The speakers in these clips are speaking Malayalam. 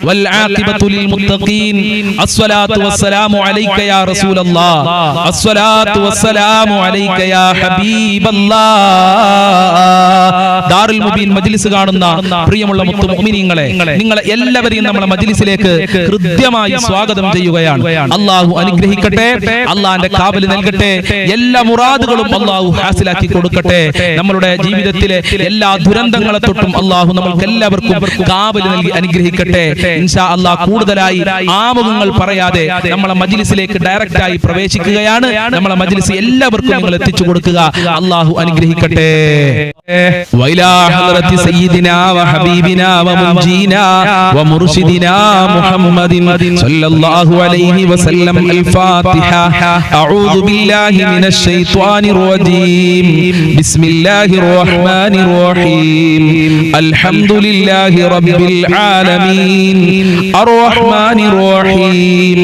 والعاقبة للمتقين الصلاة والسلام عليك يا رسول الله الصلاة والسلام عليك يا حبيب الله ദാറുൽ മുബീൻ മജ്ലിസ് കാണുന്ന പ്രിയമുള്ള മുത്തു മുഅ്മിനീങ്ങളെ, നിങ്ങളെ എല്ലാവരെയും നമ്മുടെ മജ്ലിസിലേക്ക് ഹൃദ്യമായി സ്വാഗതം ചെയ്യുകയാണ്. അല്ലാഹു അനുഗ്രഹിക്കട്ടെ, അല്ലാഹുവിന്റെ കാവൽ നൽകട്ടെ, എല്ലാ മുറാദുകളും അല്ലാഹു ഹാസിലാക്കി കൊടുക്കട്ടെ. നമ്മുടെ ജീവിതത്തിലെ എല്ലാ ദുരന്തങ്ങളെ തൊട്ടും അല്ലാഹു നമുക്ക് എല്ലാവർക്കും കാവൽ നൽകി അനുഗ്രഹിക്കട്ടെ. ഇൻഷാ അല്ലാഹ് കൂടുതലായി ആമുഖങ്ങൾ പറയാതെ നമ്മളെ മജ്ലിസിലേക്ക് ഡയറക്റ്റ് ആയി പ്രവേശിക്കുകയാണ്. നമ്മളെ മജ്ലിസ് എല്ലാവർക്കും നിങ്ങൾ എത്തിച്ചു കൊടുക്കുക. അല്ലാഹു അനുഗ്രഹിക്കട്ടെ. وإلى حضرة سيدنا وحبيبنا ومنجينا ومرشدنا محمد صلى الله عليه وسلم الفاتحة. أعوذ بالله من الشيطان الرجيم. بسم الله الرحمن الرحيم. الحمد لله رب العالمين الرحمن الرحيم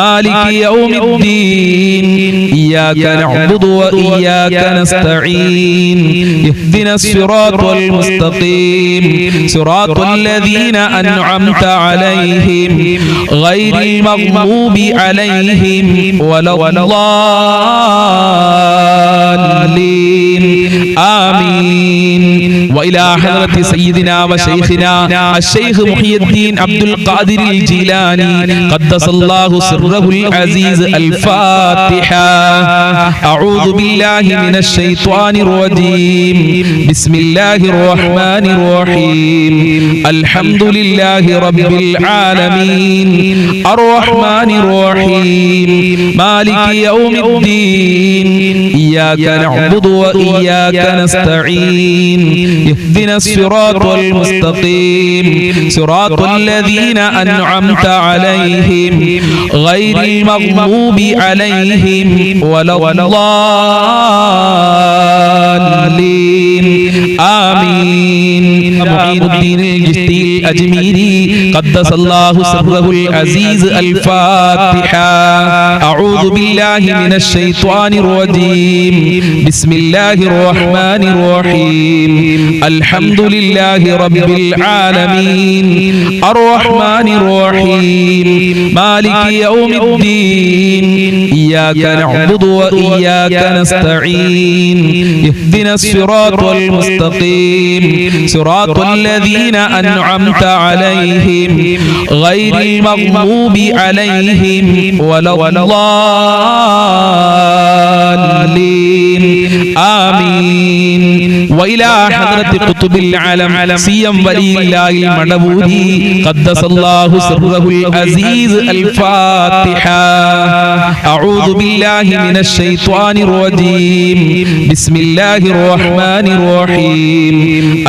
مالك يوم الدين إياك نعبد وإياك نستعين اهدنا الصراط المستقيم صراط الذين أنعمت عليهم غير المغضوب عليهم ولا الضالين آمين. وإلى حضرة سيدنا وشيخنا الشيخ محي الدين عبد القادر الجيلاني قدس الله سره العزيز الفاتحة. أعوذ بالله من الشيطان الرجيم. بسم الله الرحمن الرحيم. الحمد لله رب العالمين الرحمن الرحيم مالك يوم الدين إياك نعبد وإياك نستعين اهدنا الصراط المستقيم صراط الذين أنعمت عليهم غير المغضوب عليهم ولا الضالين آمين. معين الدين الجشتي الأجميري قدس الله سره العزيز الفاتحة. أعوذ بالله من الشيطان الرجيم. بسم الله الرحمن الرحيم. الحمد لله رب العالمين الرحمن الرحيم مالك يوم الدين إياك نعبد وإياك نستعين اهدنا الصراط المستقيم صراط الذين أنعمت عليهم غير المغضوب عليهم ولا الضالين آمين. وإلى حضرة قطب العالم سيم ولي الله المدبوري قدس الله سره العزيز الفاتحة. أعوذ بالله من الشيطان الرجيم. بسم الله الرحمن الرحيم.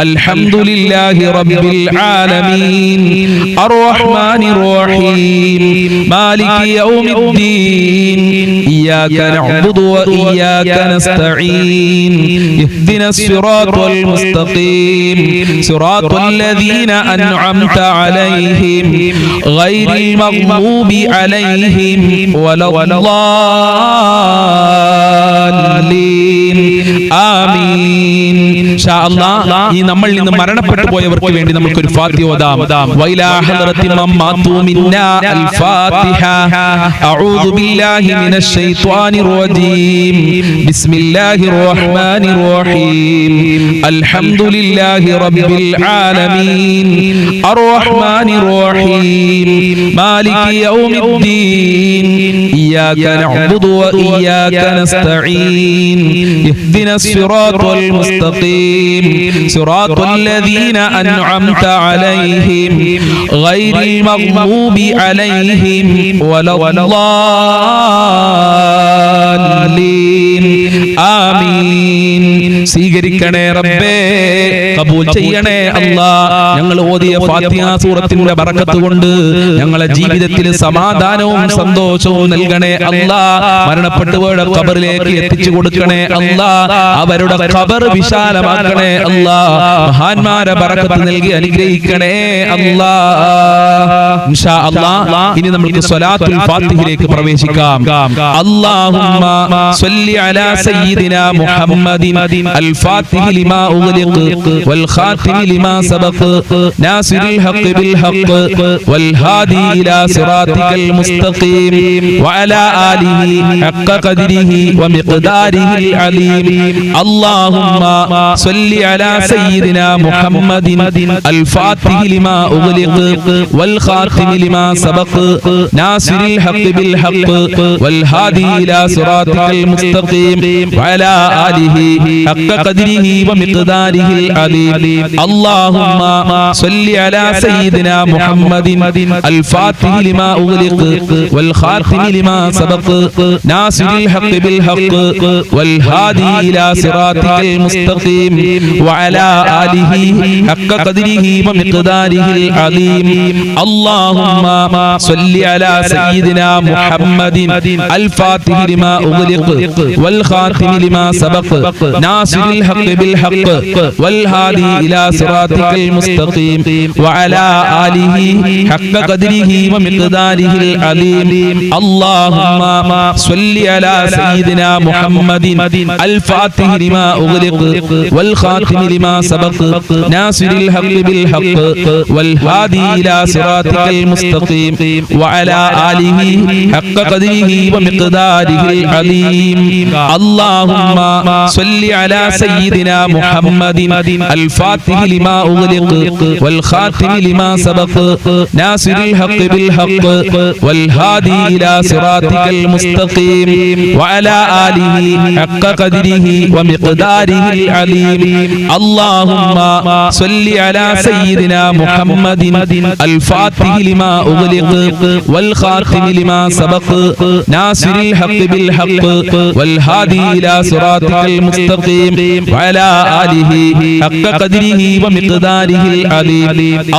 الحمد لله رب العالمين الرحمن الرحيم مالك يوم الدين إياك نعبد وإياك نستعين اهدنا الصراط المستقيم صراط الذين أنعمت عليهم غير المغضوب عليهم ولا الضالين آمين. إن شاء الله ഈ നമ്മളിൽ നിന്ന് മരണപ്പെട്ടു പോയവർക്ക് വേണ്ടി നമുക്ക് ഒരു ഫാത്തിഹ ഓതാം. വൈലാ ഹദ്റത്തി മമ്മാതു മിന്നാ അൽ ഫാത്തിഹ. അഊദു ബില്ലാഹി മിനശ് ശൈത്വാനിർ റജീം. ബിസ്മില്ലാഹിർ റഹ്മാനിർ റഹീം. അൽഹംദുലില്ലാഹി റബ്ബിൽ ആലമീൻ അർറഹ്മാനിർ റഹീം മാലികി യൗമിദ്ദീൻ ഇയ്യാക നഅ്ബുദു വ ഇയ്യാക നസ്തഈൻ ഇഹ്ദിനസ് സിറാത്തൽ മുസ്തഖീം صراط الذين أنعمت عليهم غير المغضوب عليهم ولا الضالين آمين. സ്വീകരിക്കണേ റബ്ബേ, കബൂൽ ചെയ്യണേ അല്ലാഹ്. ഞങ്ങൾ ഓതിയ ഫാത്തിഹ സൂറത്തിന്റെ ബറക്കത്ത് കൊണ്ട് ഞങ്ങളെ ജീവിതത്തിൽ സമാധാനവും സന്തോഷവും നൽകണേ അല്ലാഹ്. മരണപ്പെട്ടവരുടെ ഖബറിലേക്ക് എത്തിച്ചു കൊടുക്കണേ അല്ലാഹ്. അവരുടെ ഖബർ വിശാലമാക്കണേ അല്ലാഹ്. മഹാന്മാരെ ബറക്കത്ത് നൽകി അനുഗ്രഹിക്കണേ അല്ലാഹ്. ഇൻഷാ അല്ലാഹ് ഇനി നമുക്ക് സ്വലാത്തുൽ ഫാത്തിഹയിലേക്ക് പ്രവേശിക്കാം. അല്ലാഹുമ്മ സ്വല്ലി അലാ സയ്യിദിനാ മുഹമ്മദിൻ അൽ ഫാത്തിഹി ലിമാ ഉഗ്ലിഖ് വൽ ഖാതിമി ലിമാ സബഖ് നാസിറുൽ ഹഖ് ബിൽ ഹഖ് വൽ ഹാദി ഇലാ സിറാത്തിക്കൽ മുസ്തഖീം വഅലാ ആലിഹി ഹഖ്ക ഖദ്രിഹി വമിഖ്ദാരിഹിൽ അലീം. അല്ലാഹുമ്മ സ്വല്ലി അലാ സയ്യിദിനാ മുഹമ്മദിൻ അൽ ഫാത്തിഹി ലിമാ ഉഗ്ലിഖ് വൽ ഖാതിമി ലിമാ സബഖ് നാസിറുൽ ഹഖ് ബിൽ ഹഖ് വൽ ഹാദി ഇലാ സിറാത്തിക്കൽ മുസ്തഖീം വഅലാ ആലിഹി ഹഖ്ക ഖദ്രിഹി വമിഖ്ദാരിഹിൽ അലീം. അല്ലാഹുമ്മ സ്വല്ലി അലാ സയ്യിദിനാ മുഹമ്മദിൻ അൽ ഫാത്തിഹി ലിമാ ഉഗ്ലിഖ് വൽ ഖാതിമി ലിമാ സബഖ് നാസിറുൽ ഹഖ് ബിൽ ഹഖ് വൽ ഹാദി ഇലാ സിറാത്തിക്കൽ മുസ്തഖീം വഅലാ ആലിഹി ഹഖ്ക ഖദ്രിഹി വമിഖ്ദാരിഹിൽ അലീം. അല്ലാഹുമ്മ സ്വല്ലി അലാ സയ്യിദിനാ മുഹമ്മദിൻ അൽ ഫാത്തിഹി ലിമാ ഉഗ്ലിഖ് വൽ ഖാതിമി ലിമാ സബഖ് നാസിറുൽ ഹഖ് ബിൽ ഹഖ് വൽ ഹാദി ഇലാ സിറാത്തിക്കൽ മുസ്തഖീം വഅലാ ആലിഹി ഹഖ്ക ഖദ്രിഹി വമിഖ്ദാരിഹിൽ അലീം. അല്ലാഹുമ്മ സ്വല്ലി അലാ സയ്യിദിനാ മുഹമ്മദിൻ അൽ ഫാത്തിഹി ലിമാ ഉഗ്ലിഖ് വൽ ഖാതിമി ലിമാ സബഖ് നാസിറുൽ ഹഖ് ബിൽ ഹഖ് വൽ ഹാദി ഇലാ സിറാത്തിക്കൽ മുസ്തഖീം വഅലാ ആലിഹി ഹഖ്ക ഖദ്രിഹി വമിഖ്ദാരിഹിൽ അലീം. അല്ലാഹുമ്മ സ്വല്ലി അലാ സയ്യിദിനാ മുഹമ്മദിൻ അൽ ഫാത്തിഹി ലിമാ ഉഗ്ലിഖ് വൽ ഖാതിമി ലിമാ സബഖ് നാസിറുൽ ഹഖ് ബിൽ ഹഖ് വൽ ഹാദി ഇലാ സിറാത്തിക്കൽ മുസ്തഖീം വഅലാ ആലിഹി ഹഖ്ക ഖദ്രിഹി വമിഖ്ദാരിഹിൽ അലീം. അല്ലാഹുമ്മ സ്വല്ലി അലാ സയ്യിദിനാ മുഹമ്മദിൻ അൽ ഫാത്തിഹി ലിമാ ഉഗ്ലിഖ് വൽ ഖാതിമി ലിമാ സബഖ് നാസിറുൽ ഹഖ് ബിൽ ഹഖ് വൽ ഹാദി ഇലാ സിറാത്തിക്കൽ മുസ്തഖീം വഅലാ ആലിഹി ഹഖ്ക ഖദ്രിഹി വമിഖ്ദാരിഹിൽ അലീം.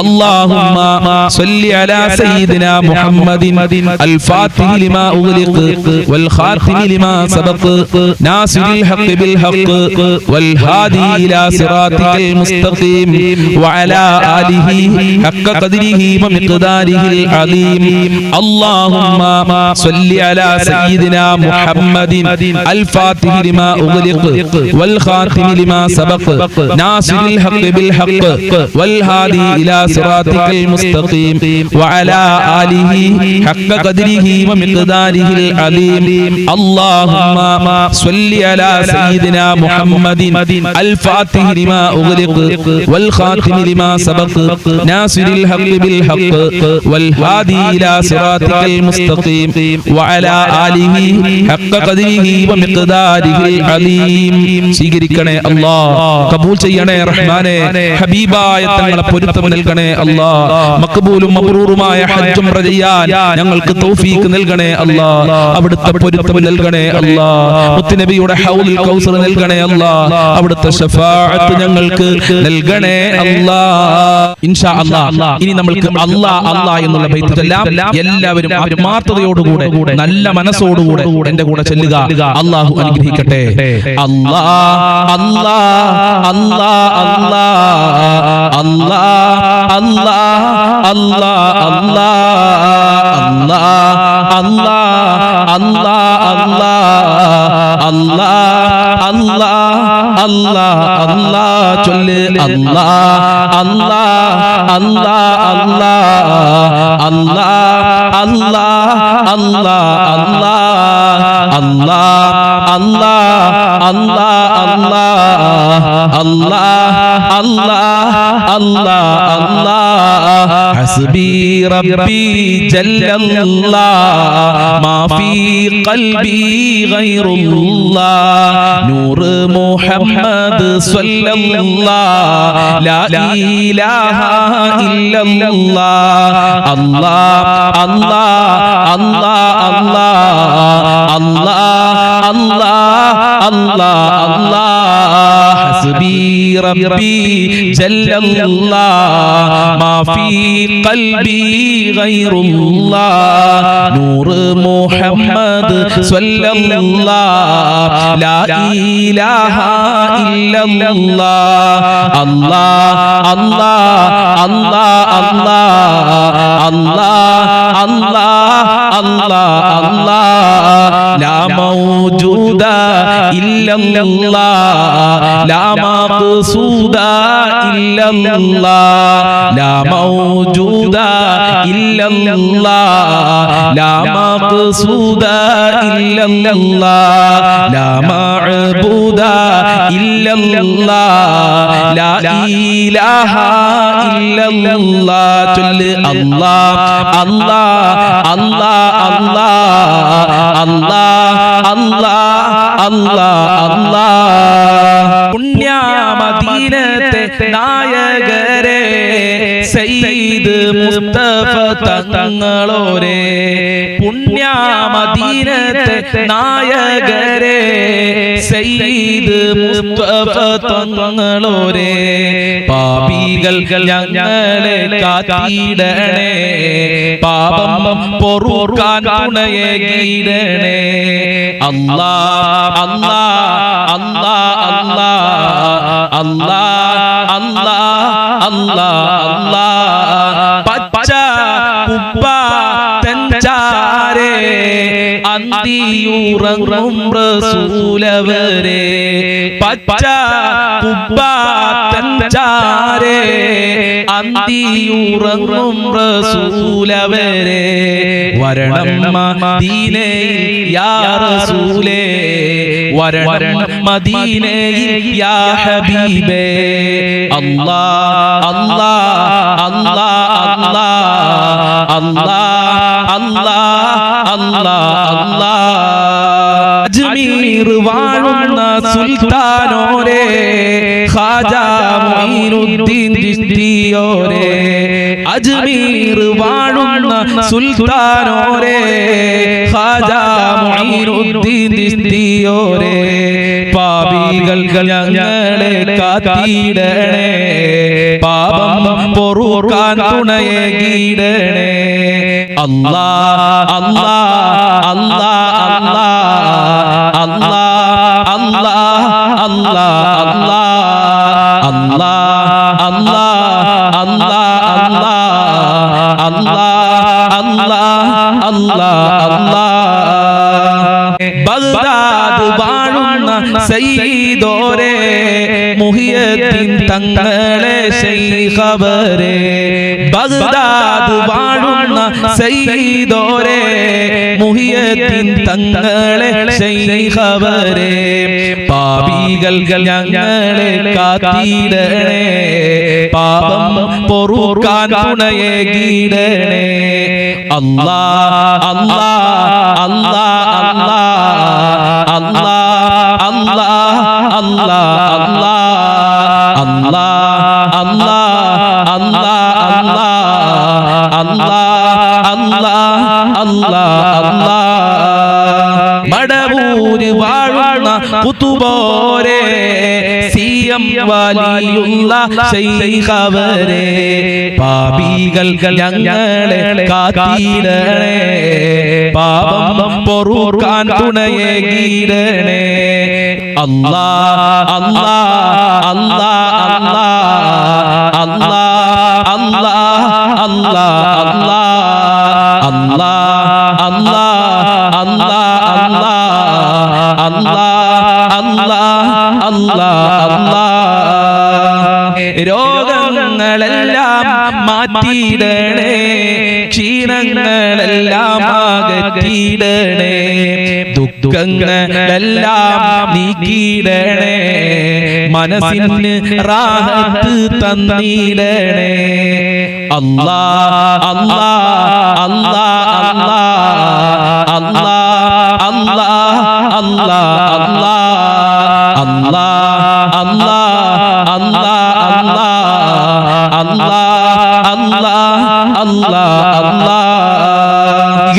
അല്ലാഹുമ്മ സ്വല്ലി അലാ സയ്യിദിനാ മുഹമ്മദിൻ അൽ ഫാത്തിഹി ലിമാ ഉഗ്ലിഖ് വൽ ഖാതിമി ലിമാ സബഖ് നാസിറുൽ ഹഖ് ബിൽ ഹഖ് വൽ ഹാദി ഇലാ സിറാത്തിക്കൽ മുസ്തഖീം വഅലാ ആലിഹി ഹഖ്ക ഖദ്രിഹി വമിഖ്ദാരിഹിൽ അലീം. അല്ലാഹുമ്മ സ്വല്ലി അലാ സയ്യിദിനാ മുഹമ്മദിൻ അൽ ഫാത്തിഹി ലിമാ ഉഗ്ലിഖ് വൽ ഖാതിമി ലിമാ സബഖ് നാസിറുൽ ഹഖ് ബിൽ ഹഖ് വൽ ഹാദി ഇലാ സിറാത്തിക്കൽ മുസ്തഖീം വഅലാ ആലിഹി ഹഖ്ക ഖദ്രിഹി വമിഖ്ദാരിഹിൽ അലീം. അല്ലാഹുമ്മ സ്വല്ലി അലാ സയ്യിദിനാ മുഹമ്മദിൻ അൽ ഫാത്തിഹി ലിമാ ഉഗ്ലിഖ് വൽ ഖാതിമി ലിമാ സബഖ് നാസിറുൽ ഹഖ് ബിൽ ഹഖ് വൽ ഹാദി ഇലാ സിറാത്തിക്കൽ മുസ്തഖീം വഅലാ ആലിഹി ഹഖ്ക ഖദ്രിഹി വമിഖ്ദാരിഹിൽ അലീം. സ്വീകരിക്കണേ അല്ലാഹ്, കബൂൽ ചെയ്യണേ റഹ്മാനേ. ഹബീബായ തങ്ങളെ പൊരുത്തം നൽകണേ അല്ലാഹ്. മഖ്ബൂലും മബ്റൂറുമായ ഹജ്ജും ഉംറ ചെയ്യാൻ ഞങ്ങൾക്ക് തൗഫീഖ് നൽകണേ അല്ലാഹ്. അവിടുത്തെ പൊരുത്തം നൽകണേ അല്ലാഹ്. മുത്തുനബിയുടെ ഹൗലുൽ കൗസർ നൽകണേ അല്ലാഹ്. അവിടുത്തെ ശഫാഅത്ത് ഞങ്ങൾക്ക് നൽകണേ അല്ലാഹ്. ഇൻഷാ അല്ലാഹ് ഇനി നമ്മൾക്ക് അല്ലാഹ് അല്ലാഹ് എന്നുള്ള ബൈത്ത് ചൊല്ലാം. എല്ലാവരും ആത്മാർത്ഥതയോടുകൂടെ നല്ല മനസ്സോടുകൂടെ എന്റെ കൂടെ ചൊല്ലുക. അല്ലാഹു അനുഗ്രഹിക്കട്ടെ. അല്ലാഹ് അല്ലാഹ് അല്ലാഹ് അല്ലാഹ് അല്ലാഹ് അല്ലാഹ് അല്ലാഹ് അല്ലാഹ് അല്ലാഹ് അല്ലാഹ് അല്ലാഹ് അല്ലാഹ് അല്ലാഹ് അല്ലാഹ് ചൊല്ല്. അല്ലാഹ് അല്ലാഹ് അല്ലാഹ് അല്ലാഹ് അല്ലാഹ് അല്ലാഹ് അല്ലാഹ് അല്ലാഹ് അല്ലാഹ് അല്ലാഹ് അല്ലാഹ് അല്ലാഹ് അല്ലാഹ് അല്ലാഹ് ഹസ്ബി റബ്ബി ജല്ലല്ലാഹ് മാ ഫീ ഖൽബി ഗൈറുല്ലാഹ് നൂർ മുഹമ്മദ് സ്വല്ലല്ലാഹ് ലാ ഇലാഹ ഇല്ലല്ലാഹ് അല്ലാഹ് അല്ലാഹ് അല്ലാഹ് അല്ലാഹ് അല്ലാഹ് അല്ലാഹ് അല്ലാഹ് حسبي ربي جل الله ما في قلبي غير الله نور محمد صلى الله لا إله إلا الله الله الله الله الله الله الله الله لا موجود إلا الله لا مقصود إلا الله لا موجود إلا الله لا مقصود إلا الله لا معبود إلا الله لا إله إلا الله الله الله الله الله الله الله الله പുണ്യ മദീനത്തെ നായകരെ സയ്യിദ് മുസ്തഫ തങ്ങളോരെ പുണ്യ മദീനത്തെ നായകരെ സയ്യിദ് മുസ്തഫ തങ്ങളോരെ പാപികൾ ഞങ്ങളെ കാത്തിടണേ പാപം പൊറുക്കാൻ തുണയേകിടണേ അല്ലാഹ് അല്ലാഹ് അല്ലാഹ് അല്ലാഹ് അല്ലാഹ് അല്ലാഹ് അല്ലാഹ് പച്ച കുപ്പ തഞ്ചാരേ അന്തിയുറങ്ങും റസൂലവരെ പച്ച കുപ്പ തഞ്ചാരേ അന്തിയുറങ്ങും റസൂലവരെ വരണം മദീനയിൽ യാ റസൂലേ വരണം മദീനയിൽ യാ ഹബീബേ അല്ലാഹ് അല്ലാഹ് അല്ലാഹ് അല്ലാഹ് അല്ലാഹ് അല്ലാഹ് അല്ലാഹ് അജ്മീർ വാഴുന്ന സുൽത്താനോരേ ഖാജാ മൊയ്നുദ്ദീൻ ചിശ്തിയോരേ അജ്മീർ വാഴുന്ന സുൽത്താനോരേ ഖാജാ മൊയ്നുദ്ദീൻ ചിശ്തിയോരേ പാപികൾ ഞങ്ങളെ കാത്തിടണേ പാപം പൊറുക്കാൻ തുണയേകിടണേ അല്ലാഹ് അല്ലാഹ് അല്ലാഹ് അല്ലാഹ് അല്ലാഹ് അല്ലാഹ് അല്ലാഹ് അല്ലാഹ് അല്ലാഹ് അല്ലാഹ് അല്ലാഹ് അല്ലാഹ് ബഗ്ദാദ് വാഴുന്ന സയ്യിദോരേ മുഹിയദ്ദീൻ തങ്ങളെ ശൈഖവരെ ബഗ്ദാദ് വാഴുന്ന സയ്യിദോരേ മുഹിയദ്ദീൻ തങ്ങളെ ശൈഖവരെ പാപികൾ ഞങ്ങളെ കാത്തിടണേ പാപം പൊറുക്കാൻ തുണയേകിടണേ അല്ലാഹ് അല്ലാഹ് അല്ലാഹ് അല്ലാഹ് അല്ലാഹ് അല്ലാഹ് അല്ലാഹ് അല്ലാഹ് അല്ലാഹ് അല്ലാഹ് അല്ലാഹ് അല്ലാഹ് മടവൂര് വാഴുന്ന കുതുബോരേ സിയം വലിയുള്ള ശൈഖവരെ പാപികൾ ഞങ്ങളെ കാത്തിടണേ പാപം പൊറുക്കാൻ തുണയേകിടണേ അല്ലാഹ് അല്ലാഹ് അല്ലാഹ് അല്ലാഹ് അല്ലാഹ് അല്ലാഹ് അല്ലാഹ് അല്ലാഹ് അല്ലാഹ് അല്ലാഹ് അല്ലാഹ് അല്ലാഹ് രോഗങ്ങളെല്ലാം മാറ്റിയിടണേ ക്ഷീണങ്ങളെല്ലാം അകറ്റിയിടണേ ദുഃഖങ്ങളെല്ലാം നീക്കിയിടണേ മനസ്സിന് റാഹത്ത് തന്നിടണേ അല്ലാഹ് അല്ലാഹ് അല്ലാഹ് അല്ലാഹ് അല്ലാഹ് അല്ലാഹ് അല്ലാഹ് അല്ലാഹ് അല്ലാഹ് അല്ലാഹ് അല്ലാഹ് അല്ലാഹ് അല്ലാഹ്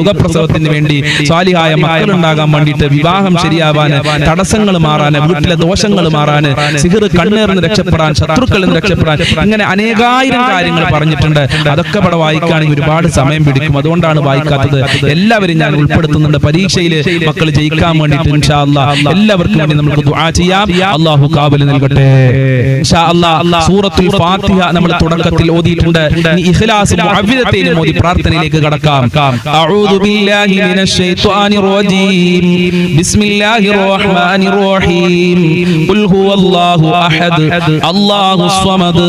സുഖപ്രസവത്തിന് വേണ്ടി, സ്വാലിഹായ മക്കളുണ്ടാകാൻ വേണ്ടിയിട്ട്, വിവാഹം ശരിയാവാൻ, തടസ്സങ്ങൾ മാറാൻ, വീട്ടിലെ ദോഷങ്ങൾ മാറാൻ, സിഹർ കണ്ണേറിന് രക്ഷപ്പെടാൻ, ശത്രുക്കളിൽ നിന്ന് രക്ഷപ്പെടാൻ, ഇങ്ങനെ അനേകായിരം കാര്യങ്ങൾ പറഞ്ഞിട്ടുണ്ട്. അതൊക്കെ ഇവിടെ വായിക്കുകയാണെങ്കിൽ ഒരുപാട് സമയം പിടിക്കും. അതുകൊണ്ടാണ് വായിക്കാത്തത്. എല്ലാവരും ഞാൻ ഉൾപ്പെടുത്തുന്നുണ്ട്. പരീക്ഷയിൽ മക്കൾ ജയിക്കാൻ വേണ്ടിയിട്ട് ഇൻഷാ അല്ലാഹ് എല്ലാവർക്കും വേണ്ടി നമുക്ക് ദുആ ചെയ്യാം. അല്ലാഹു കാബൽ നൽകട്ടെ ഇൻഷാ അല്ലാഹ്. സൂറത്തുൽ ഫാത്തിഹ നമ്മൾ തുടക്കത്തിൽ ഓതിയിട്ടുണ്ട്. ഇനി ഇഖ്ലാസ് മുഅവ്വിദതൈനും ഓതി പ്രാർത്ഥനയിലേക്ക് കടക്കാം. അഊദു ബില്ലാഹി മിനശ് ശൈത്വാനിർ റജീം. ബിസ്മില്ലാഹിർ റഹ്മാനിർ റഹീം. ഖുൽ ഹുവല്ലാഹു അഹദ് അല്ലാഹുസ് സ്വമദ്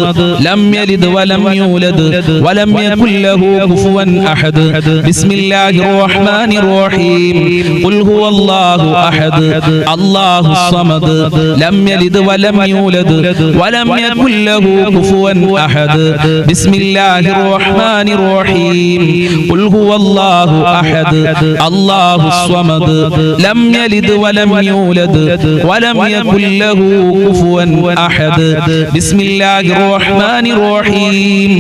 ലം യലിദ് വലം യൂലദ് വലം യകുൽ ലഹു കുഫുവൻ അഹദ്. ബിസ്മില്ലാഹിർ റഹ്മാനിർ റഹീം. ഖുൽ ഹുവല്ലാഹു അഹദ് അല്ലാഹുസ് സ്വമദ് ലം യലിദ് വലം യൂലദ് വലം യകുൽ ലഹു കുഫുവൻ അഹദ്. ബിസ്മില്ലാഹിർ റഹ്മാനിർ റഹീം. ഖുൽ ഹുവല്ലാഹു അഹദ് അല്ലാഹുസ് സ്വമദ് ലം യലിദ് വലം യൂലദ് വലം യകുൽ ലഹു കുഫുവൻ അഹദ്. ബിസ്മില്ലാഹിർ റഹ്മാനിർ റഹീം.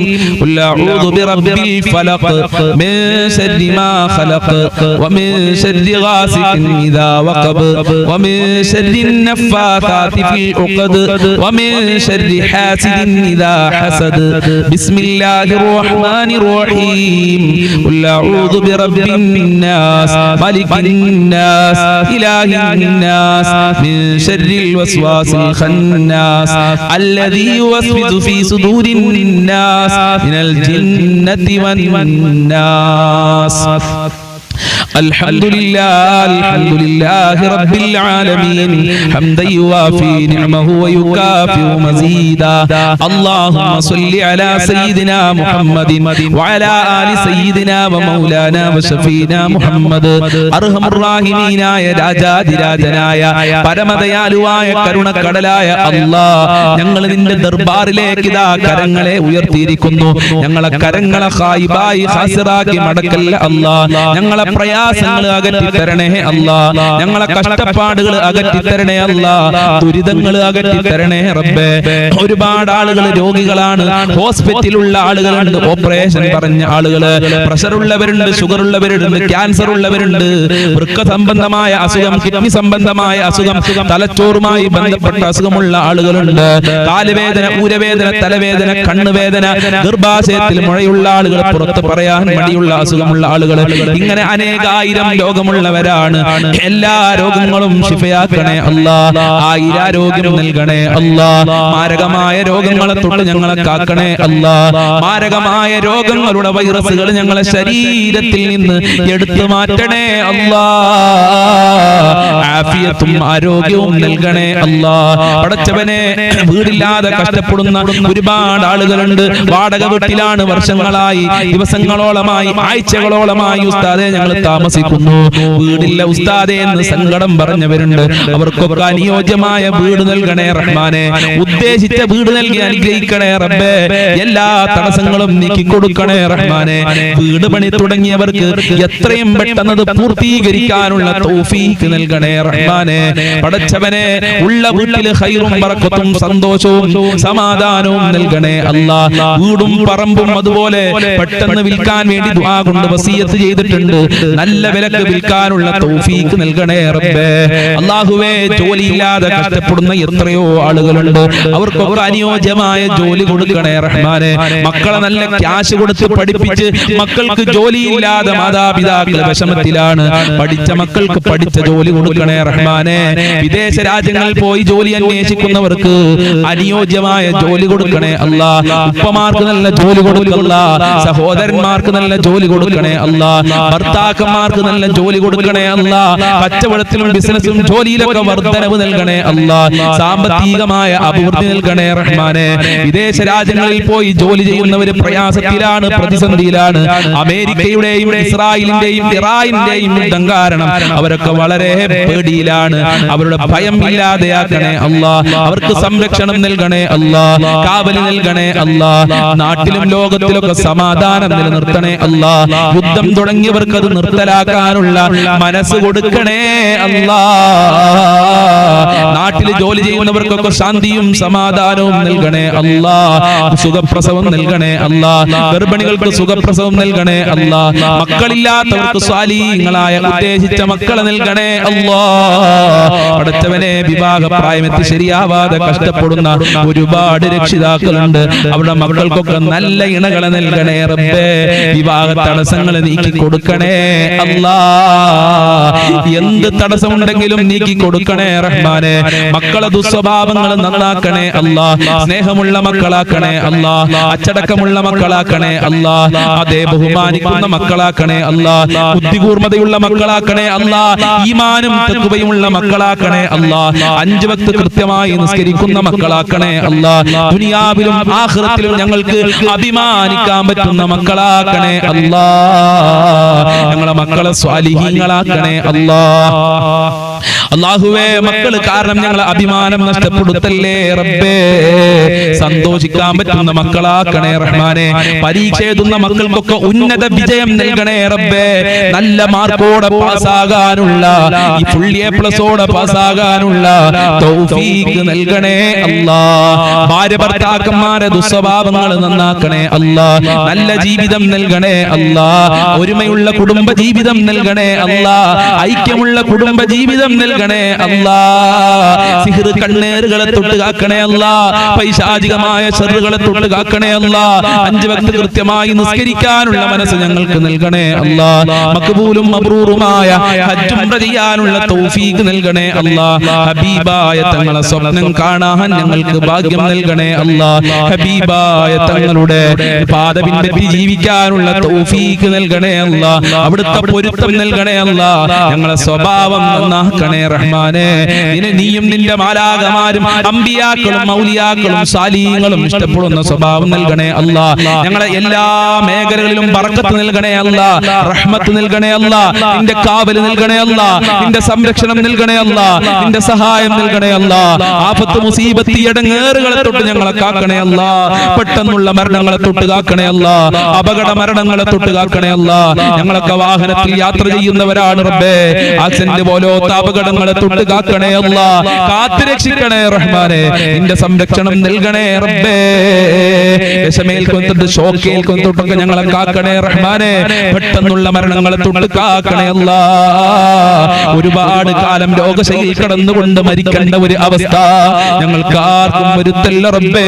ഖുൽ അഊദു ബിറബ്ബിൽ ഫലഖ് മിൻ ശർരി മാ ഖലഖ് വമിൻ ശർരി ഗാസിഖിൻ ഇദാ വഖബ് വമിൻ ശർരി النفاثات في العقد ومن شر حاسد إذا حسد. بسم الله الرحمن الرحيم. قل أعوذ برب الناس ملك الناس إله الناس من شر الوسواس الخناس الذي يوسوس في صدور الناس من الجنة والناس. الحمد لله رب العالمين حمدا يوافي نعمه ويكافئ مزيدا. اللهم صل على سيدنا محمد وعلى آل سيدنا ومولانا وشفينا محمد. أرحم الراحمين يا രാജാതിരാജനായ പരമദയാലുവായ കരുണക്കടലായ അല്ലാഹ്, ഞങ്ങൾ നിന്റെ ദർബാറിലേക്ക് ഇതാ കരങ്ങളെ ഉയർത്തിയിരിക്കുന്നു. ഞങ്ങളെ കരങ്ങളെ ഖായിബായി ഖാസിറാക്കി മടക്കല്ല അല്ലാഹ്. ഞങ്ങളെ പ്രയാസങ്ങൾ അകറ്റി തരണേ അല്ലാഹ്. ഞങ്ങളെ കഷ്ടപ്പാടുകൾ അകറ്റി തരണേ അല്ലാഹ്. ദുരിതങ്ങൾ അകറ്റി തരണേ റബ്ബേ. ഒരുപാട് ആളുകൾ രോഗികളാണ്, ഹോസ്പിറ്റലിലുള്ള ആളുകളുണ്ട്, ഓപ്പറേഷൻ പറഞ്ഞ ആളുകള്, പ്രഷർ ഉള്ളവരുണ്ട്, ഷുഗർ ഉള്ളവരുണ്ട്, ക്യാൻസർ ഉള്ളവരുണ്ട്, വൃക്ക സംബന്ധമായ അസുഖം, കിഡ്നി സംബന്ധമായ അസുഖം, തലച്ചോറുമായി ബന്ധപ്പെട്ട അസുഖമുള്ള ആളുകളുണ്ട്, കാലുവേദന, ഊരവേദന, തലവേദന, കണ്ണുവേദന, ഗർഭാശയത്തിൽ മുഴയുള്ള ആളുകൾ, പുറത്ത് പറയാൻ മടിയുള്ള അസുഖമുള്ള ആളുകൾ, ഇങ്ങനെ അനേകായിരം രോഗമുള്ളവരാണ്. എല്ലാ രോഗങ്ങളും ശിഫയാക്കണേ അല്ലാഹ്. ആയിരാരോഗ്യം നൽകണേ അല്ലാഹ്. മാരകമായ രോഗങ്ങളെ തൊട്ട് ഞങ്ങളെ കാക്കണേ അല്ലാഹ്. മാരകമായ രോഗങ്ങളുടെ വൈറസുകൾ ഞങ്ങളെ ശരീരത്തിൽ നിന്ന് എടുത്തു മാറ്റണേ അല്ലാഹ്. ആഫിയത്തും ആരോഗ്യവും നൽകണേ അല്ലാഹ്. പടച്ചവനെ, വീടില്ലാതെ കഷ്ടപ്പെടുന്ന ഒരുപാട് ആളുകളുണ്ട്. വാടക വീട്ടിലാണ് വർഷങ്ങളായി, ദിവസങ്ങളോളമായി, ആഴ്ചകളോളമായി ഉസ്താദെ ഞങ്ങൾ താമസിക്കുന്നു. വീടില്ല ഉസ്താദെ എന്ന് സങ്കടം പറഞ്ഞവരുണ്ട്. അവർക്കൊക്കെ അനുയോജ്യമായ വീട് നൽകണേ റഹ്മാനെ. ഉദ്ദേശിച്ച വീട് നൽകി അനുഗ്രഹിക്കണേ റബ്ബേ. എല്ലാ തടസ്സങ്ങളും നീക്കി കൊടുക്കണേ റഹ്മാനെ. വീട് പണി തുടങ്ങിയവർക്ക് എത്രയും പെട്ടെന്ന് പൂർത്തീകരിക്കാനുള്ള തൗഫീഖ് നൽകണേ റഹ്മാനെ. പടച്ചവനെ, ഉള്ള വീട്ടിൽ ഖൈറും ബറക്കത്തും സന്തോഷവും സമാധാനവും നൽകണേ അല്ലാഹ്. വീടും പറമ്പും അതുപോലെ പെട്ടെന്ന് വിൽക്കാൻ വേണ്ടി ദുആ കൊണ്ട് വസിയത്ത് ചെയ്തിട്ടുണ്ട്. നല്ല വിലക്ക് വിൽക്കാനുള്ള തൗഫീഖ് നൽകണേ റബ്ബേ. അല്ലാഹുവേ, ജോലിയില്ലാതെ കഷ്ടപ്പെടുന്ന എത്രയോ ആളുകളുണ്ട്. അവർക്കൊക്കെ അനുയോജ്യമായ ജോലി കൊടുക്കണേ റഹ്മാനെ. മക്കളെ നല്ല ക്യാഷ് കൊടുത്ത് പഠിപ്പിച്ച് മക്കൾക്ക് ജോലിയില്ലാതെ മാതാപിതാക്കൾ വിഷമത്തിലാണ്. പഠിച്ച മക്കൾക്ക് പഠിച്ച ജോലി കൊടുക്കണേ റഹ്മാനെ. വിദേശ രാജ്യങ്ങളിൽ പോയി ജോലി അന്വേഷിക്കുന്നവർക്ക് അനുയോജ്യമായ ജോലി കൊടുക്കണേ അല്ലാഹ്. ഉപ്പമാർക്ക് നല്ല ജോലി കൊടുക്കല്ല, സഹോദരന്മാർക്ക് നല്ല ജോലി കൊടുക്കണേ അല്ലാഹ്. ഭർത്താക്കന്മാർക്ക് നല്ല ജോലി കൊടുക്കണേ അല്ലാഹ്. കച്ചവടത്തിലും ബിസിനസ്സിലും ജോലിയിലൊക്കെ വർധനവ് നൽകണേ അല്ലാഹ്. സാമ്പത്തികമായ അഭിവൃദ്ധി നൽകണേ റഹ്മാനെ. വിദേശ രാജ്യങ്ങളിൽ പോയി ജോലി ചെയ്യുന്നവര് പ്രയാസത്തിലാണ്, പ്രതിസന്ധിയിലാണ്. അമേരിക്കയുടെയും ഇസ്രായേലിന്റെയും ഇറാനിന്റെയും യുദ്ധം കാരണം അവരൊക്കെ വളരെ പേടിയിലാണ്. അവരുടെ ഭയം ഇല്ലാതെയാക്കണേ അല്ലാഹ്. അവർക്ക് സംരക്ഷണം നൽകണേ അല്ലാഹ്. കാവല് നൽകണേ അല്ലാഹ്. നാട്ടിലും ലോകത്തിലൊക്കെ സമാധാനം നിലനിർത്തണേ അല്ലാഹ്. യുദ്ധം തുടങ്ങിയവർക്ക് അത് നിർത്തലാക്കാനുള്ള മനസ്സ് കൊടുക്കണേ അല്ലാഹ്. നാട്ടിൽ നാട്ടിൽ ജോലി ചെയ്യുന്നവർക്കൊക്കെ ശാന്തിയും സമാധാനവും നൽകണേ അല്ലാ. സുഖപ്രസവം നൽകണേ അല്ലാ. ഗർഭിണികൾക്ക് സുഖപ്രസവം നൽകണേ അല്ലാ. മക്കളില്ലാത്തവർക്ക് സ്വാലിഹീങ്ങളായ ഉദ്ദേശിച്ച മക്കളെ നൽകണേ അല്ലാ. പടച്ചവനെ, വിവാഹപ്രായമെത്തി ശരിയാവാതെ കഷ്ടപ്പെടുന്ന ഒരുപാട് രക്ഷിതാക്കളുണ്ട്. അവരുടെ മക്കൾക്കൊക്കെ നല്ല ഇണകളെ നൽകണേ റബ്ബേ. വിവാഹ തടസ്സങ്ങൾ നീക്കി കൊടുക്കണേ അല്ലാ. എന്ത് തടസ്സമുണ്ടെങ്കിലും നീക്കി കൊടുക്കണേ റഹ്മാനെ. മക്കളെ ദുസ്വഭാവങ്ങൾ നന്നാക്കണേ അല്ലാ. സ്നേഹമുള്ള മക്കളാക്കണേ അല്ലാ. അച്ചടക്കമുള്ള മക്കളാക്കണേ അല്ലാ. അതേ ബഹുമാനിക്കുന്ന മക്കളാക്കണേ അല്ലാ. ബുദ്ധികൂർമ്മതയുള്ള മക്കളാക്കണേ അല്ലാ. ഈമാനും തഖ്വയുമുള്ള മക്കളാക്കണേ അല്ലാ. 5 വക്ത് കൃത്യമായി നിസ്കരിക്കുന്ന മക്കളാക്കണേ അല്ലാ. ദുനിയാവിലും ആഖിറത്തിലും ഞങ്ങൾക്ക് അഭിമാനിക്കാൻ പറ്റുന്ന മക്കളാക്കണേ അല്ലാ. ഞങ്ങളെ മക്കളെ സ്വാലിഹീങ്ങളാക്കണേ അല്ലാ. അല്ലാഹുവേ, മക്കൾ കാരണം ഞങ്ങളെ അഭിമാനം നഷ്ടപ്പെടുത്തല്ലേ റബ്ബേ. സന്തോഷിക്കാൻ പറ്റുന്ന മക്കളാക്കണേ റഹ്മാനെ. പരീക്ഷ എഴുതുന്ന മക്കൾക്കൊക്കെ ഉന്നത വിജയം നൽകണേ റബ്ബേ. നല്ല മാർക്കോടെ പാസ്സാകാനുള്ള, ഈ ഫുൾ A+ഓടെ പാസ്സാകാനുള്ള തൗഫീഖ് നൽകണേ അല്ലാ. ഭാര്യ ഭർത്താക്കന്മാരെ ദുസ്വഭാവങ്ങൾ നന്നാക്കണേ അല്ലാ. നല്ല ജീവിതം നൽകണേ അല്ലാ. ഒരുമയുള്ള കുടുംബ ജീവിതം നൽകണേ അല്ലാ. ഐക്യമുള്ള കുടുംബ ജീവിതം നൽകണേ അല്ലാ. സിഹ്ർ കണ്ണേറുകളെ തൊട്ട് കാക്കണേ അല്ലാ. പൈശാചികമായ ശർറുകളെ തൊട്ട് കാക്കണേ അല്ലാ. 5 വക്ത് കൃത്യമായി നിസ്കരിക്കാനുള്ള മനസ്സ് ഞങ്ങൾക്ക് നൽകണേ അല്ലാ. മഖ്ബൂലും മബ്റൂറുമായ ഹജ്ജ് ഉംറ ചെയ്യാനുള്ള തൗഫീഖ് നൽകണേ അല്ലാ. ഹബീബായ തങ്ങളെ സ്വപ്നം കാണാൻ ഞങ്ങൾക്ക് ഭാഗ്യം നൽകണേ അല്ലാ. ഹബീബായ തങ്ങളുടെ പാത പിൻപറ്റി ജീവിക്കാനുള്ള തൗഫീഖ് നൽകണേ അല്ലാ. അവിടുത്തെ പൊരുത്തം നൽകണേ അല്ലാ. ഞങ്ങളെ സ്വഭാവം നന്നാക്കണേ റഹ്മാനെ. നീയും നിന്റെ മാലാഖമാരും അമ്പിയാക്കളും മൗലിയാക്കളും സാലിഹീങ്ങളും ഇഷ്ടപ്പെടുന്ന സ്വഭാവം നൽകണേ അല്ലാ. ഞങ്ങളെ എല്ലാ മേഖലകളിലും ബർക്കത്ത് നൽകണേ അല്ലാ. റഹ്മത്ത് നൽകണേ അല്ലാ. നിന്റെ കാവൽ നൽകണേ അല്ലാ. നിന്റെ സംരക്ഷണം നൽകണേ അല്ലാ. നിന്റെ സഹായം നൽകണേ അല്ലാ. ആഫത്ത് മുസീബത്ത് ഇടങ്ങേറുകളെ തൊട്ട് ഞങ്ങളെ കാക്കണേ അല്ലാ. പെട്ടെന്നുള്ള മരണങ്ങളെ തൊട്ട് കാക്കണേ അല്ലാ. അപകട മരണങ്ങളെ തൊട്ട് കാക്കണേ അല്ലാ. ഞങ്ങളൊക്കെ വാഹനത്തിൽ യാത്ര ചെയ്യുന്നവരാണ് റബ്ബേ. ആക്സിഡന്റ് പോലത്തെ അപകടങ്ങളെ തൊട്ട് കാക്കണേ അല്ലാ. കാത്തു രക്ഷിക്കണേ റഹ്മാനെ. നിന്റെ സംരക്ഷണം നൽകണേ റബ്ബേ. വിഷമേൽക്കൊണ്ടിട്ട് ഷോക്കേൽക്കൊണ്ടിട്ടൊക്കെ ഞങ്ങളെ കാക്കണേ റഹ്മാനെ. പെട്ടെന്നുള്ള മരണങ്ങളെ തൊട്ട് കാക്കണേ അല്ലാ. ഒരുപാട് കാലം രോഗശൈലിയിൽ കടന്നുകൊണ്ട് മരിക്കേണ്ട ഒരു അവസ്ഥ ഞങ്ങൾക്ക് ആർക്കും വരുത്തല്ല റബ്ബേ.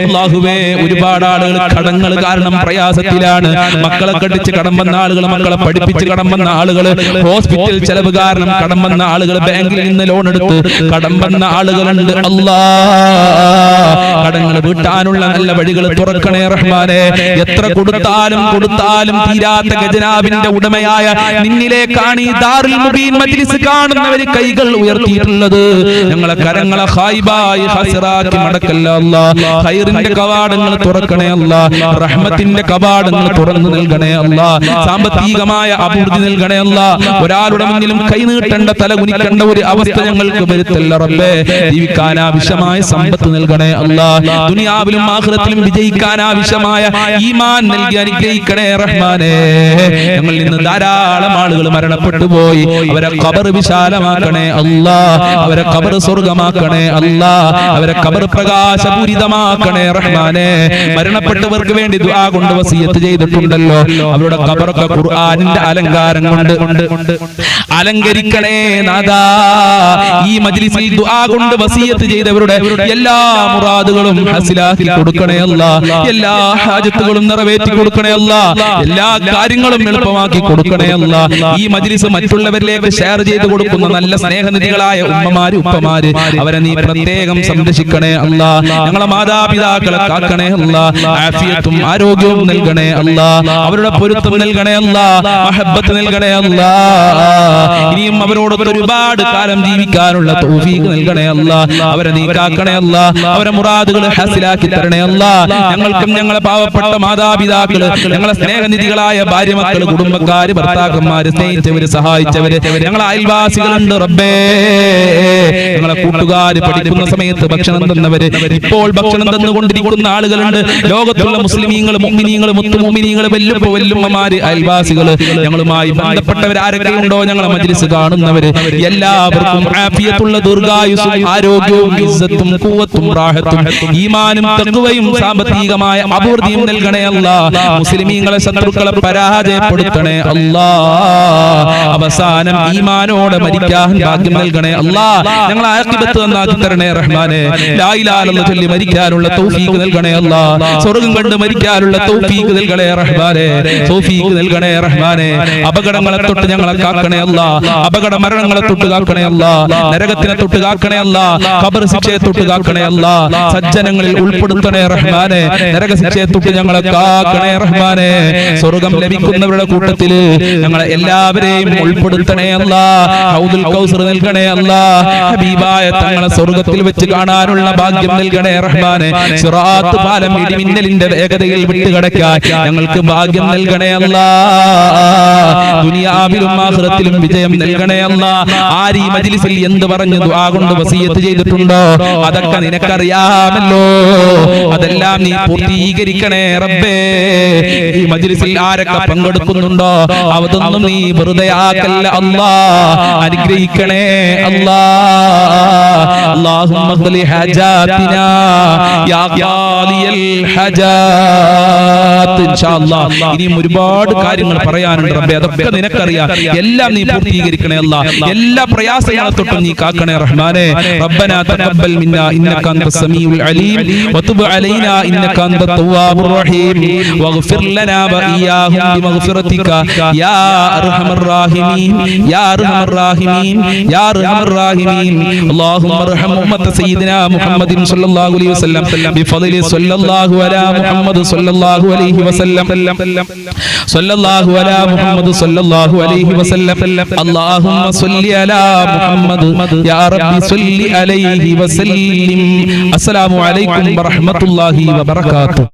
അല്ലാഹുവേ, ഒരുപാട് ആളുകൾ കടങ്ങൾ കാരണം പ്രയാസത്തിലാണ്. മക്കളെ കടിച്ച് കടം വന്ന ആളുകൾ, മക്കളെ പഠിപ്പിച്ച് കടം വന്ന ആളുകൾ, ഹോസ്പിറ്റൽ ചെലവ് കാരണം കടം വന്ന ആളുകൾ, ബാങ്കിൽ നിന്ന് ലോൺ എടുത്ത് കടം വന്ന ആളുകളുണ്ട്. അല്ലാ, കടങ്ങൾ വീട്ടാനുള്ള നല്ല വഴികൾ തുറക്കണേ റഹ്മാനെ. എത്ര കൊടുത്താലും തീരാത്ത ഖജനാവിന്റെ ഉടമയായ നിന്നിലേക്കാണ് ഈ ദാറുൽ മുബീൻ മജ്ലിസ് കാണുന്നവര് കൈകൾ ഉയർത്തിയിട്ടുള്ളത്. ഞങ്ങളെ കരങ്ങളെ ഖായിബായി ഹസ്റാക്കി മടക്കല്ല അല്ലാ. ഖൈറിന്റെ കവാടങ്ങൾ തുറക്കണേ അല്ലാ. റഹ്മത്തിന്റെ കവാടങ്ങൾ തുറന്നു നൽകണേ അല്ലാ. സാമ്പത്തികമായ അഭിവൃദ്ധി നൽകണേ അല്ലാ. ഒരാളുടെ മുന്നിലും കൈ നീട്ടേണ്ട, തല കുനിക്കേണ്ട ഒരു അവസ്ഥ ഞങ്ങൾക്ക് വരുത്തല്ല റബ്ബേ. ജീവിക്കാൻ ആവശ്യമായ സമ്പത്ത് നൽകണേ അല്ലാ. ദുനിയാവിലും ആഖിറത്തിലും വിജയിക്കാൻ ആവശ്യമായ ഈമാൻ നൽകി അനുഗ്രഹിക്കണേ റഹ്മാനെ. ഞങ്ങളിൽ നിന്ന് ധാരാളം ആളുകൾ മരണപ്പെട്ടു പോയി. അവരെ ഖബർ വിശാലമാക്കണേ അല്ലാ. അവരെ ഖബർ സ്വർഗമാക്കണേ അല്ലാ. അവരെ ഖബർ പ്രകാശപൂരിതമാക്കണേ റഹ്മാനെ. മരണപ്പെട്ടവർക്ക് വേണ്ടി ദുആ കൊണ്ട് വസിയത്ത് ചെയ്തിട്ടുണ്ടല്ലോ. അവരുടെ ഖബറൊക്കെ ഖുർആനിന്റെ അലങ്കാരം കൊണ്ട് അലങ്കരിക്കണേ നാദാ. ഈ മജ്ലിസിൽ ദുആ കൊണ്ട് വസിയത്ത് ചെയ്തവരുടെ എല്ലാ മുറാദുകളും ഹസിലാക്കി കൊടുക്കണേ അല്ലാ. എല്ലാ ഹാജത്തുകളും നിറവേറ്റി കൊടുക്കണേ അല്ലാ. എല്ലാ കാര്യങ്ങളും എളുപ്പമാക്കി കൊടുക്കണേ അല്ലാ. ഈ മജ്ലിസ് മറ്റുള്ളവരിലേക്ക് ഷെയർ ചെയ്ത് കൊടുക്കുന്ന നല്ല സ്നേഹനിധികളായ ഉമ്മമാര്, ഉപ്പമാര്, അവരെ നീ പ്രത്യേകം സംരക്ഷിക്കണേ അല്ലാ. ഞങ്ങളെ മാതാപിതാക്കളെ കാക്കണേ അല്ലാ. ആഫിയത്തും ആരോഗ്യവും നൽകണേ അല്ലാ. അവരുടെ പൊരുത്തം നൽകണേ അല്ലാ. മഹബ്ബത്ത് നൽകണേ അല്ലാ. ഇനിയും അവരോടൊക്കെ ഒരുപാട് കാലം ജീവിക്കാനുള്ള തൗഫീഖ് നൽകണേ അല്ലാ. അവരെ നീ കാക്കണേ അല്ലാ. അവരെ മുറാദുകൾ ഹാസിലാക്കി തരണേ അല്ലാ. ഞങ്ങൾക്കും ഞങ്ങളെ പാവപ്പെട്ട മാതാപിതാക്കള്, ഞങ്ങളെ സ്നേഹനിധികളായ ഭാര്യ മക്കള്, കുടുംബക്കാര്, ഭർത്താക്കന്മാര്, സ്നേഹിച്ചവര്, സഹായിച്ചവര്, ഞങ്ങളെ അയൽവാസികളുണ്ട് റബ്ബേ. ഞങ്ങളെ ഞങ്ങളെ കൂട്ടുകാര് പഠിക്കുന്ന സമയത്ത് ഭക്ഷണം തന്നവര്, ഇപ്പോൾ ഭക്ഷണം തന്നുകൊണ്ടിരിക്കുന്ന ആളുകളുണ്ട്. ലോകത്തുള്ള മുസ്ലിമീങ്ങൾ, മുഅ്മിനീങ്ങൾ, മുത്തുമുഅ്മിനീങ്ങൾ, വല്ലുമ്മമാര്, അയൽവാസികള്, ഞങ്ങളുമായി ബന്ധപ്പെട്ടവർ ആരൊക്കെ ഉണ്ടോ, ഞങ്ങളെ മജ്ലിസ് കാണുന്നവര്, എല്ലാവർക്കും ആഫിയത്തുള്ള ദീർഘായുസ്സും ആരോഗ്യവും ഇസ്സത്തും ഖുവത്തും റാഹത്തും ഈമാനും തഖ്വയും സാമ്പത്തികമായ അഭിവൃദ്ധിയും നൽകണേ അല്ലാഹ്. മുസ്ലിമീങ്ങളെ ശത്രുക്കളെ പരാജയപ്പെടുത്തണേ അല്ലാഹ്. അവസാനം ഈമാനോടെ മരിക്കാൻ ഭാഗ്യം നൽകണേ അല്ലാഹ്. ഞങ്ങളെ ആഖിബത്ത് നന്നാക്കി തരണേ റഹ്മാനെ. ലാ ഇലാഹ ഇല്ലല്ലാഹ് ചൊല്ലി മരിക്കാനുള്ള തൗഫീഖ് നൽകണേ അല്ലാഹ്. സ്വർഗ്ഗം കണ്ട് മരിക്കാനുള്ള തൗഫീഖ് നൽകണേ റഹ്മാനെ. തൗഫീഖ് നൽകണേ റഹ്മാനെ. അപകടങ്ങളെ തൊട്ട് ഞങ്ങളെ കാക്കണേ അല്ലാഹ്. അപകട മരണങ്ങളെ തൊട്ട് കാക്കണേ അല്ലാഹ്. നരകത്തിനെ തൊട്ട് കാക്കണേ അല്ലാഹ്. ഖബർ ശിക്ഷയെ തൊട്ട് കാക്കണേ അല്ലാഹ്. സജ്ജനങ്ങളിൽ ഉൾപ്പെടുത്തണേ റഹ്മാനെ. നരക ശിക്ഷയെ തൊട്ട് ഞങ്ങളെ കാക്കണേ റഹ്മാനെ. സ്വർഗ്ഗം ലഭിക്കുന്നവരുടെ കൂട്ടത്തിൽ ഞങ്ങളെ എല്ലാവരെയും ഉൾപ്പെടുത്തണേ അല്ലാഹ്. ഹൗദുൽ കൗസർ നൽകണേ അല്ലാഹ്. ഹബീബായ തങ്ങളെ സ്വർഗ്ഗത്തിൽ വെച്ച് കാണാനുള്ള ഭാഗ്യം നൽകണേ റഹ്മാനെ. സിറാത്ത് പാലം ഇടിമിന്നലിന്റെ വേഗതയിൽ വിട്ടുകടക്കാൻ ഞങ്ങൾക്ക് ഭാഗ്യം നൽകണേ അല്ലാഹ്. ദുനിയാവിലും ആഖിറത്തിലും വിജയം നൽകണേ അല്ലാഹ്. ആര് ഈ മജ്ലിസിൽ എന്ത് പറഞ്ഞു ദുആ കൊണ്ട് വസിയത്ത് ചെയ്തിട്ടുണ്ടോ അതൊക്കെ നിനക്കറിയാമല്ലോ. അതെല്ലാം നീ പൂർത്തീകരിക്കണേ റബ്ബേ. ഈ മജ്ലിസിൽ ആരൊക്കെ പങ്കെടുക്കുന്നുണ്ടോ അതൊന്നും നീ വെറുതെ ആക്കല്ല അല്ലാഹ്. അനുഗ്രഹിക്കണേ അല്ലാഹ്. അല്ലാഹുമ്മ ഖ്ലി ഹജാതിനാ യാ ഖാലിയൽ ഹജാത്ത്. ഇൻഷാ അല്ലാഹ് ഇനിയും ഒരുപാട് കാര്യങ്ങൾ പറയാനുണ്ട് റബ്ബേ. അതൊക്കെ നിനക്കറിയാം. എല്ലാം നീ പൂർത്തീകരിക്കണേ അല്ലാഹ്. എല്ലാ പ്രയാസങ്ങളെ തൊട്ടും നീ കാക്കണേ റഹ്മാനെ. റബ്ബനാ തഖബ്ബൽ മിന്നാ ഇന്നക അൻതസ് സമീഉൽ അലീം വതുബ് അലൈനാ ഇന്നക അൻതത് തവ്വാബുർ റഹീം വഗ്ഫിർ ലനാ വഇയ്യാഹും ബിമഗ്ഫിറതിക യാ അർഹമർ റഹീമീൻ യാ അർഹമർ റഹീമീൻ യാ അർഹമർ റഹീമീൻ. അല്ലാഹുമ്മ അർഹം ഉമ്മത സയ്യിദിനാ മുഹമ്മദിൻ സ്വല്ലല്ലാഹു അലൈഹി വസല്ലം ബിഫദ്ലി സ്വല്ലല്ലാഹു അലാ മുഹമ്മദ് സ്വല്ലല്ലാഹു അലൈഹി വസല്ലം സ്വല്ലല്ലാഹു അലാ മുഹമ്മദ് സ്വല്ലല്ലാഹു അലൈഹി വസല്ലം. അല്ലാഹുമ്മ സ്വല്ലി അലാ മുഹമ്മദ് യാ റബ്ബി സ്വല്ലി അലൈഹി വസല്ലിം. അസ്സലാമു അലൈക്കും വറഹ്മത്തുള്ളാഹി വബറകാതുഹു.